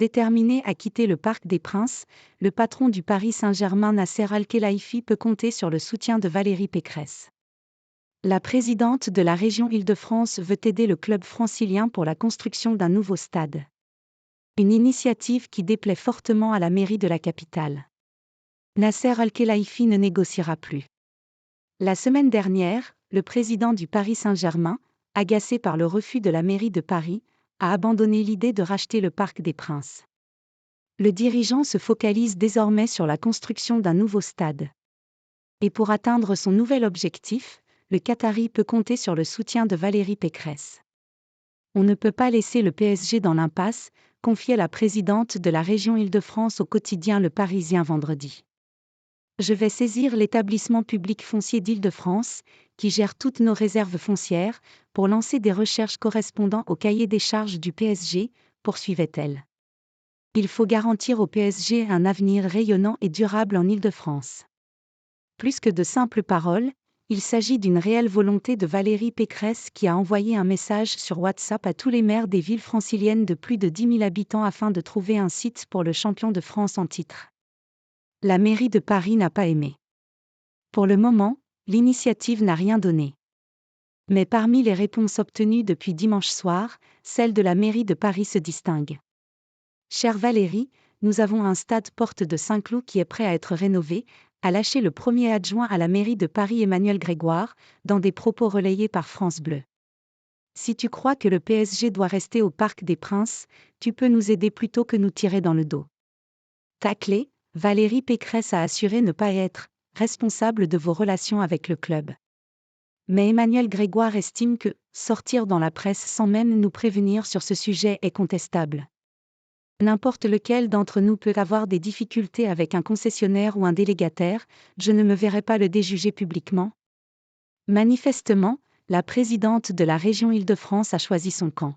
Déterminé à quitter le Parc des Princes, le patron du Paris Saint-Germain Nasser Al-Khelaifi peut compter sur le soutien de Valérie Pécresse. La présidente de la région Île-de-France veut aider le club francilien pour la construction d'un nouveau stade. Une initiative qui déplaît fortement à la mairie de la capitale. Nasser Al-Khelaifi ne négociera plus. La semaine dernière, le président du Paris Saint-Germain, agacé par le refus de la mairie de Paris, a abandonné l'idée de racheter le Parc des Princes. Le dirigeant se focalise désormais sur la construction d'un nouveau stade. Et pour atteindre son nouvel objectif, le Qatari peut compter sur le soutien de Valérie Pécresse. On ne peut pas laisser le PSG dans l'impasse, confiait la présidente de la région Île-de-France au quotidien Le Parisien vendredi. Je vais saisir l'établissement public foncier d'Île-de-France, qui gère toutes nos réserves foncières, pour lancer des recherches correspondant au cahier des charges du PSG, poursuivait-elle. Il faut garantir au PSG un avenir rayonnant et durable en Île-de-France. Plus que de simples paroles, il s'agit d'une réelle volonté de Valérie Pécresse qui a envoyé un message sur WhatsApp à tous les maires des villes franciliennes de plus de 10 000 habitants afin de trouver un site pour le champion de France en titre. La mairie de Paris n'a pas aimé. Pour le moment, l'initiative n'a rien donné. Mais parmi les réponses obtenues depuis dimanche soir, celle de la mairie de Paris se distingue. Chère Valérie, nous avons un stade porte de Saint-Cloud qui est prêt à être rénové, a lâché le premier adjoint à la mairie de Paris Emmanuel Grégoire, dans des propos relayés par France Bleu. Si tu crois que le PSG doit rester au Parc des Princes, tu peux nous aider plutôt que nous tirer dans le dos. Taclée, Valérie Pécresse a assuré ne pas être responsable de vos relations avec le club. Mais Emmanuel Grégoire estime que sortir dans la presse sans même nous prévenir sur ce sujet est contestable. N'importe lequel d'entre nous peut avoir des difficultés avec un concessionnaire ou un délégataire, je ne me verrai pas le déjuger publiquement. Manifestement, la présidente de la région Île-de-France a choisi son camp.